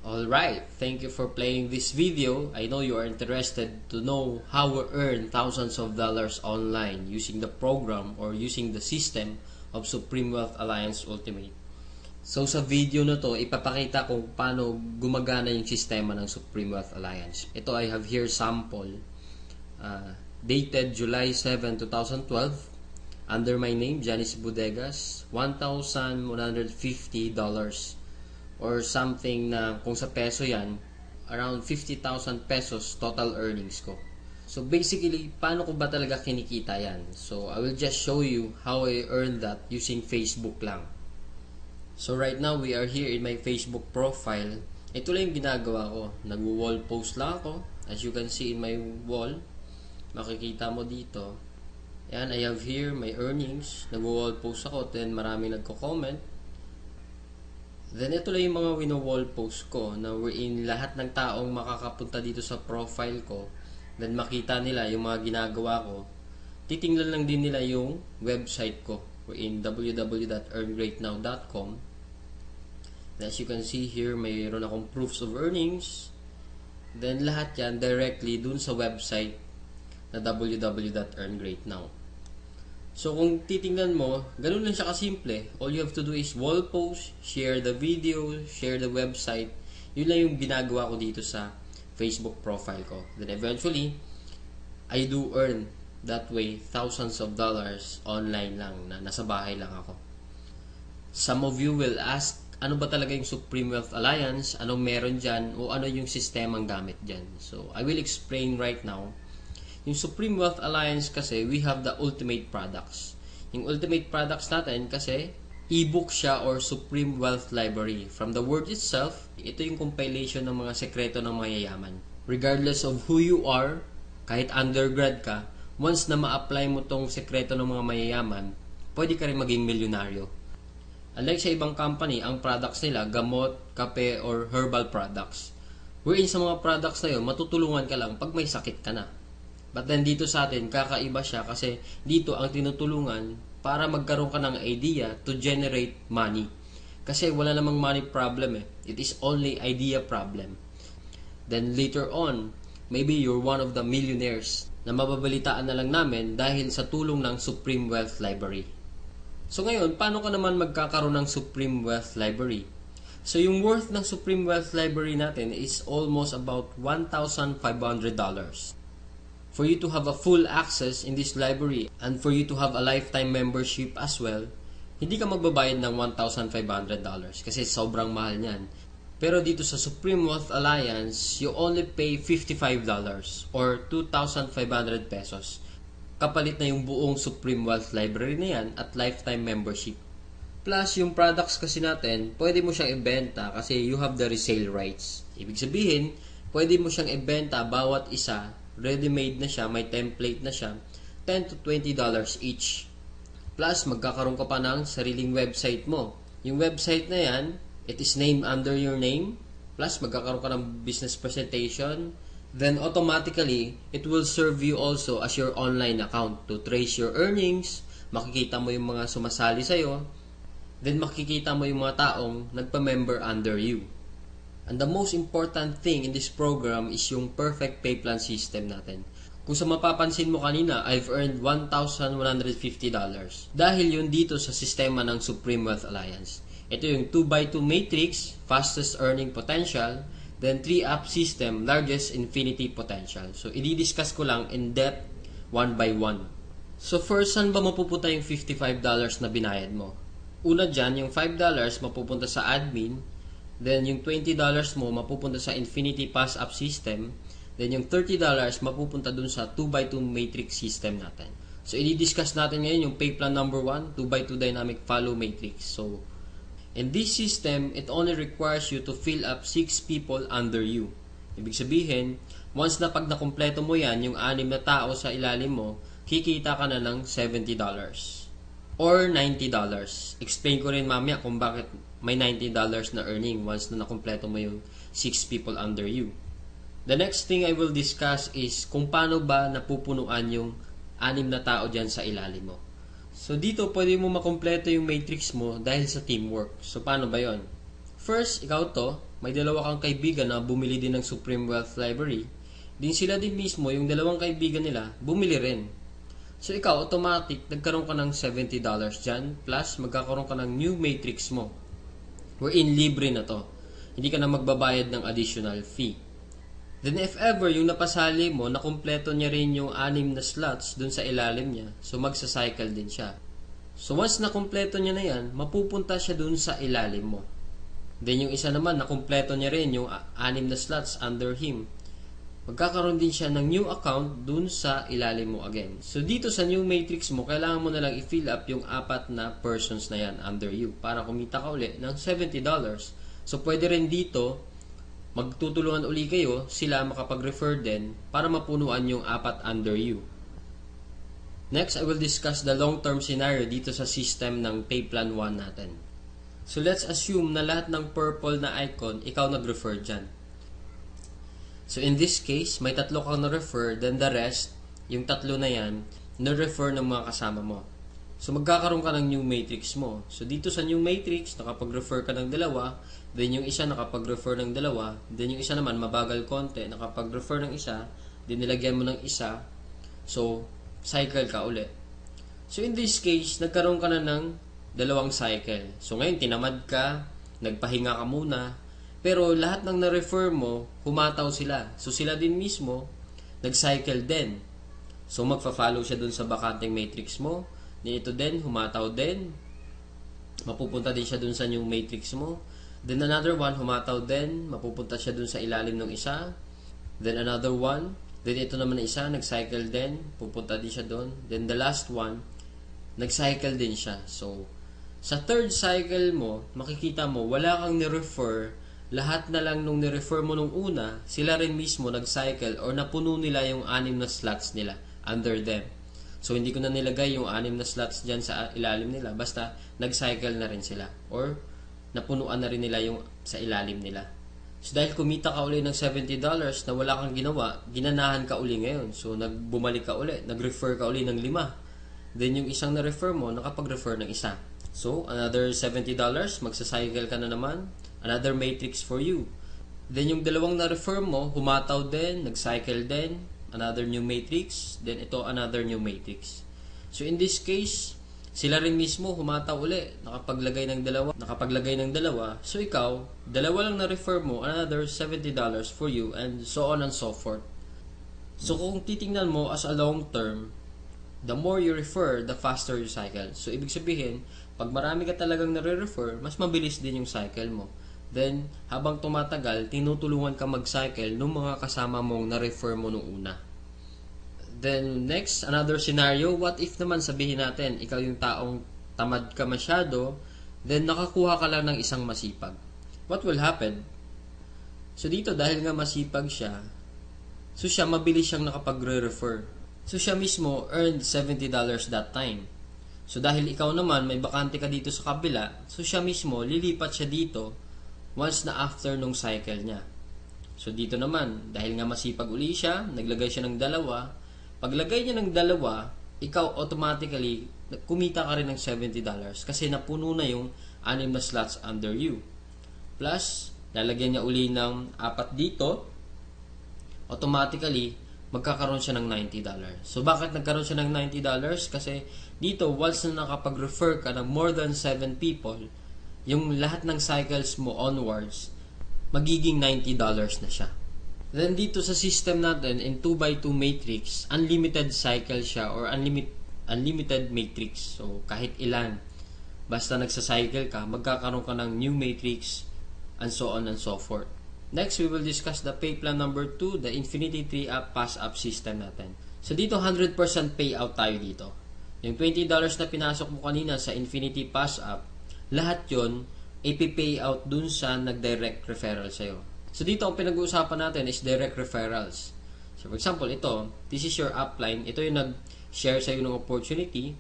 Alright, thank you for playing this video. I know you are interested to know how we earn thousands of dollars online using the program or using the system of Supreme Wealth Alliance Ultimate. So sa video na to, ipapakita kung paano gumagana yung sistema ng Supreme Wealth Alliance. Ito, I have here sample dated July 7, 2012 under my name, Janice Bodegas, $1,150 or something na kung sa peso yan, around 50,000 pesos total earnings ko. So basically, paano ko ba talaga kinikita yan? So I will just show you how I earned that using Facebook lang. So right now, we are here in my Facebook profile. Ito lang yung ginagawa ko. Nag-wall post lang ako. As you can see in my wall, makikita mo dito. Yan, I have here my earnings. Nag-wall post ako, then marami nagko-comment. Then ito lang yung mga wino-wall post ko na wherein lahat ng taong makakapunta dito sa profile ko, then makita nila yung mga ginagawa ko. Titingnan lang din nila yung website ko wherein www.earngreatnow.com. As you can see here, mayroon akong proofs of earnings. Then lahat yan directly dun sa website na www.earngreatnow. So kung titingnan mo, ganun lang siya kasimple. All you have to do is wall post, share the video, share the website. Yun lang yung ginagawa ko dito sa Facebook profile ko. Then eventually, I do earn that way thousands of dollars online lang na nasa bahay lang ako. Some of you will ask, ano ba talaga yung Supreme Wealth Alliance? Anong meron dyan? O ano yung sistemang gamit dyan? So I will explain right now. Yung Supreme Wealth Alliance kasi, we have the ultimate products. Yung ultimate products natin kasi, e-book siya or Supreme Wealth Library. From the word itself, ito yung compilation ng mga sekreto ng mayayaman. Regardless of who you are, kahit undergrad ka, once na ma-apply mo tong sekreto ng mga mayayaman, pwede ka rin maging milyonaryo. Unlike sa ibang company, ang products nila, gamot, kape, or herbal products. Wherein sa mga products na yun, matutulungan ka lang pag may sakit ka na. But then dito sa atin, kakaiba siya kasi dito ang tinutulungan para magkaroon ka ng idea to generate money. Kasi wala namang money problem eh. It is only idea problem. Then later on, maybe you're one of the millionaires na mababalitaan na lang namin dahil sa tulong ng Supreme Wealth Library. So ngayon, paano ka naman magkakaroon ng Supreme Wealth Library? So yung worth ng Supreme Wealth Library natin is almost about $1,500. For you to have a full access in this library and for you to have a lifetime membership as well, hindi ka magbabayad ng $1,500 kasi sobrang mahal niyan. Pero dito sa Supreme Wealth Alliance, you only pay $55 or 2,500 pesos. Kapalit na yung buong Supreme Wealth Library na yan at lifetime membership. Plus, yung products kasi natin, pwede mo siyang ibenta kasi you have the resale rights. Ibig sabihin, pwede mo siyang ibenta bawat isa. Ready-made na siya, may template na siya, $10 to $20 each. Plus, magkakaroon ka pa ng sariling website mo. Yung website na yan, it is named under your name. Plus, magkakaroon ka ng business presentation. Then, automatically, it will serve you also as your online account to trace your earnings. Makikita mo yung mga sumasali sa'yo. Then, makikita mo yung mga taong nagpa-member under you. And the most important thing in this program is yung perfect pay plan system natin. Kung sa mapapansin mo kanina, I've earned $1,150. Dahil yun dito sa sistema ng Supreme Wealth Alliance. Ito yung 2x2 matrix, fastest earning potential, then 3-up system, largest infinity potential. So, i-discuss ko lang in depth, one by one. So, first, saan ba mapupunta yung $55 na binayad mo? Una dyan, yung $5 mapupunta sa admin. Then, yung $20 mo mapupunta sa Infinity Pass-Up System. Then, yung $30 mapupunta dun sa 2x2 Matrix System natin. So, i-discuss natin ngayon yung pay plan number 1, 2x2 Dynamic Follow Matrix. So, in this system, it only requires you to fill up 6 people under you. Ibig sabihin, once na pag nakumpleto mo yan, yung 6 na tao sa ilalim mo, kikita ka na ng $70 or $90. Explain ko rin mamaya kung bakit may $90 na earning once na nakumpleto mo yung 6 people under you. The next thing I will discuss is kung paano ba napupunuan yung 6 na tao dyan sa ilalim mo. So dito pwede mo makumpleto yung matrix mo dahil sa teamwork. So paano ba yon? First, ikaw to, may dalawa kang kaibigan na bumili din ng Supreme Wealth Library, din sila din mismo, yung dalawang kaibigan nila, bumili rin. So ikaw, automatic, nagkaroon ka ng $70 dyan, plus magkakaroon ka ng new matrix mo. Wherein libre na to. Hindi ka na magbabayad ng additional fee. Then if ever, yung napasali mo, nakumpleto niya rin yung 6 na slots dun sa ilalim niya. So magsa-cycle din siya. So once nakumpleto niya na yan, mapupunta siya dun sa ilalim mo. Then yung isa naman, nakumpleto niya rin yung 6 na slots under him. Magkakaroon din siya ng new account dun sa ilalim mo again. So dito sa new matrix mo, kailangan mo na lang i-fill up yung 4 na persons na yan under you para kumita ka uli ng $70. So pwede rin dito, magtutulungan uli kayo, sila makapag-refer din para mapunuan yung 4 under you. Next, I will discuss the long-term scenario dito sa system ng Pay Plan 1 natin. So let's assume na lahat ng purple na icon, ikaw nag-refer dyan. So in this case, may 3 kang na-refer, then the rest, yung 3 na yan, na-refer ng mga kasama mo. So magkakaroon ka ng new matrix mo. So dito sa new matrix, nakapag-refer ka ng 2, then yung isa nakapag-refer ng 2, then yung isa naman mabagal konti, nakapag-refer ng isa, then nilagyan mo ng isa, so cycle ka ulit. So in this case, nagkaroon ka na ng 2 cycle. So ngayon tinamad ka, nagpahinga ka muna, pero lahat ng na-refer mo, humataw sila. So sila din mismo, nag-cycle din. So magfa-follow siya dun sa bakanteng matrix mo, then ito din, humataw din, mapupunta din siya dun sa new matrix mo. Then another one, humataw din, mapupunta siya dun sa ilalim ng isa. Then another one, then ito naman na isa, nag-cycle din, pupunta din siya dun. Then the last one, nag-cycle din siya. So, sa third cycle mo, makikita mo, wala kang ni-refer, lahat na lang nung ni-refer mo nung una, sila rin mismo nag-cycle or napuno nila yung 6 na slots nila under them. So, hindi ko na nilagay yung 6 na slots dyan sa ilalim nila, basta nag-cycle na rin sila or napunuan na rin nila yung sa ilalim nila. So, dahil kumita ka uli ng $70 na wala kang ginawa, ginanahan ka uli ngayon. So, bumalik ka uli, nag-refer ka uli ng 5. Then, yung isang na-refer mo, nakapag-refer ng isa. So, another $70, magsa-cycle ka na naman. Another matrix for you. Then, yung 2 na-refer mo, humataw din, nag-cycle din. Another new matrix. Then, ito, another new matrix. So, in this case, sila rin mismo humataw uli, nakapaglagay ng 2. So ikaw, 2 lang na-refer mo, another $70 for you, and so on and so forth. So kung titingnan mo as a long term, the more you refer, the faster you cycle. So ibig sabihin, pag marami ka talagang nare-refer, mas mabilis din yung cycle mo. Then, habang tumatagal, tinutulungan ka mag-cycle ng mga kasama mong na-refer mo nung una. Then, next, another scenario, what if naman sabihin natin, ikaw yung taong tamad ka masyado, then nakakuha ka lang ng isang masipag. What will happen? So, dito, dahil nga masipag siya, so siya, mabilis siyang nakapagre-refer. So, siya mismo earned $70 that time. So, dahil ikaw naman, may bakante ka dito sa kabila, so siya mismo, lilipat siya dito once na after nung cycle niya. So, dito naman, dahil nga masipag uli siya, naglagay siya ng 2, paglagay niya ng 2, ikaw automatically, kumita ka rin ng $70 kasi napuno na yung 6 na slots under you. Plus, lalagyan niya uli ng 4 dito, automatically, magkakaroon siya ng $90. So, bakit nagkaroon siya ng $90? Kasi dito, once na nakapag-refer ka ng more than 7 people, yung lahat ng cycles mo onwards, magiging $90 na siya. Then dito sa system natin, in 2x2 matrix, unlimited cycle siya or unlimited matrix. So, kahit ilan, basta nagsa-cycle ka, magkakaroon ka ng new matrix, and so on and so forth. Next, we will discuss the pay plan number 2, the Infinity 3-up pass-up system natin. So, dito 100% payout tayo dito. Yung $20 na pinasok mo kanina sa Infinity pass-up, lahat yon ipipay out dun sa nag-direct referral sa'yo. So, dito ang pinag-uusapan natin is direct referrals. So, for example, ito, this is your upline. Ito yung nag-share sa'yo ng opportunity,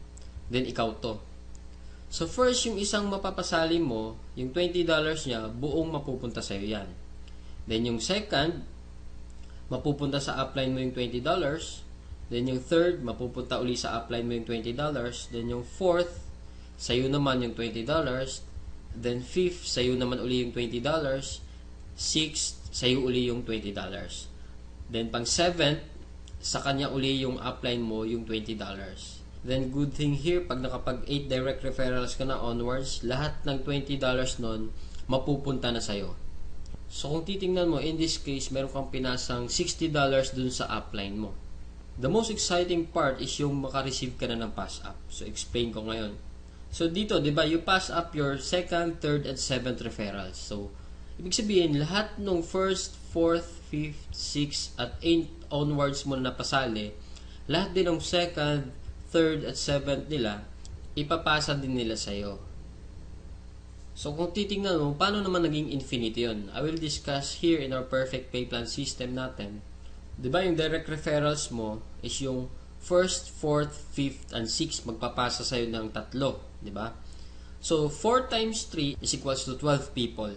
then ikaw to. So, first, yung isang mapapasali mo, yung $20 niya, buong mapupunta sa'yo yan. Then, yung second, mapupunta sa upline mo yung $20. Then, yung third, mapupunta uli sa upline mo yung $20. Then, yung fourth, sa'yo naman yung $20. Then, fifth, sa'yo naman uli yung $20. 6th, sa'yo uli yung $20. Then, pang 7th, sa kanya uli yung upline mo, yung $20. Then, good thing here, pag nakapag 8 direct referrals ka na onwards, lahat ng $20 nun, mapupunta na sa'yo. So, kung titingnan mo, in this case, meron kang pinasang $60 dun sa upline mo. The most exciting part is yung makareceive ka na ng pass up. So, explain ko ngayon. So, dito, di ba, you pass up your 2nd, 3rd, and 7th referrals. So, ibig sabihin, lahat ng 1st, 4th, 5th, 6th, at 8th onwards mo na napasali, lahat din ng 2nd, 3rd, at 7th nila, ipapasa din nila sa'yo. So, kung titingnan mo, paano naman naging infinity yun? I will discuss here in our perfect pay plan system natin. Diba yung direct referrals mo is yung 1st, 4th, 5th, and 6th magpapasa sa'yo ng 3. Diba? So, 4 times 3 is equals to 12 people.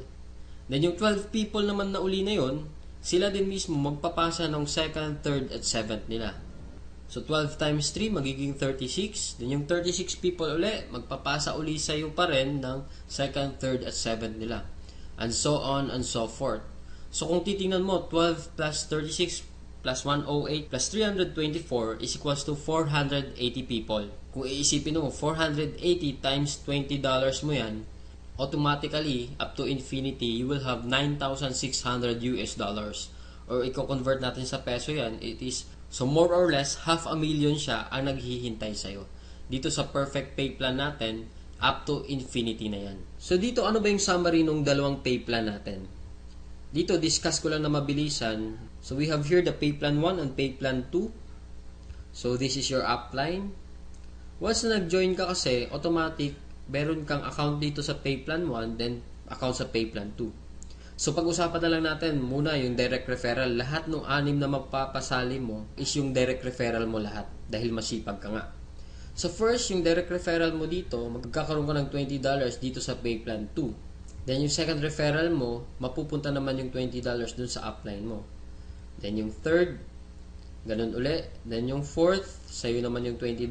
Then, yung 12 people naman na uli na yun, sila din mismo magpapasa ng 2nd, 3rd, at 7th nila. So, 12 times 3 magiging 36. Then, yung 36 people uli, magpapasa uli sa'yo pa rin ng 2nd, 3rd, at 7th nila. And so on and so forth. So, kung titingnan mo, 12 plus 36 plus 108 plus 324 is equals to 480 people. Kung iisipin mo, 480 times $20 mo yan, automatically, up to infinity, you will have 9,600 US dollars. Or i-convert natin sa peso yan, it is, so more or less, 500,000 siya ang naghihintay sa'yo. Dito sa perfect pay plan natin, up to infinity na yan. So dito, ano ba yung summary ng dalawang pay plan natin? Dito, discuss ko lang na mabilisan. So we have here the pay plan 1 and pay plan 2. So this is your upline. Once na nag-join ka kasi, automatic, meron kang account dito sa pay plan 1, then account sa pay plan 2. So pag-usapan na lang natin muna yung direct referral. Lahat ng 6 na magpapasali mo is yung direct referral mo lahat dahil masipag ka nga. So first, yung direct referral mo dito, magkakaroon ka ng $20 dito sa pay plan 2. Then yung second referral mo, mapupunta naman yung $20 dun sa upline mo. Then yung third, ganun uli. Then yung fourth, sa'yo naman yung $20.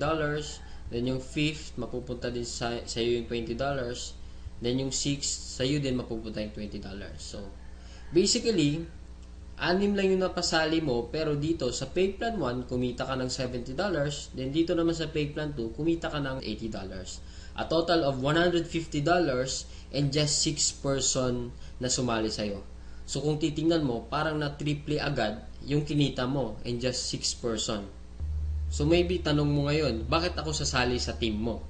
Then yung fifth, mapupunta din sa'yo yung $20. Then yung sixth, sa'yo din mapupunta yung $20. So, basically, 6 lang yung napasali mo, pero dito sa pay plan 1, kumita ka ng $70. Then dito naman sa pay plan 2, kumita ka ng $80. A total of $150 and just 6 person na sumali sa'yo. So, kung titingnan mo, parang na-triple agad yung kinita mo and just 6 person. So, maybe tanong mo ngayon, bakit ako sasali sa team mo?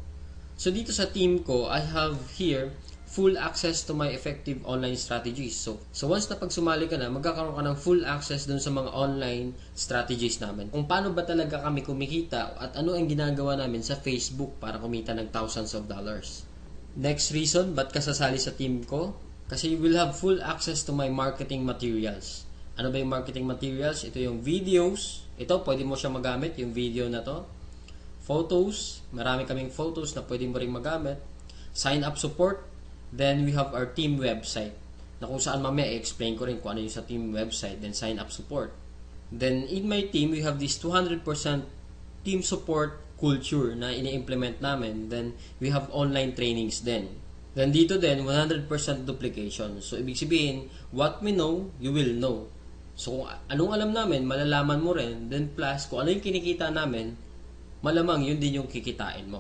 So, dito sa team ko, I have here full access to my effective online strategies. So once na pag sumali ka na, magkakaroon ka ng full access dun sa mga online strategies namin. Kung paano ba talaga kami kumikita at ano ang ginagawa namin sa Facebook para kumita ng thousands of dollars. Next reason, ba't ka sasali sa team ko? Kasi you will have full access to my marketing materials. Ano ba yung marketing materials? Ito yung videos. Ito, pwede mo siya magamit, yung video na to. Photos. Marami kaming photos na pwede mo rin magamit. Sign up support. Then we have our team website. Na kung saan mamaya i-explain ko rin kung ano yung sa team website. Then sign up support. Then in my team, we have this 200% team support culture na ini-implement namin. Then we have online trainings din. Then dito din, 100% duplication. So ibig sabihin, what we know, you will know. So kung anong alam namin, malalaman mo rin. Then plus, kung ano yung kinikita namin, malamang yun din yung kikitain mo.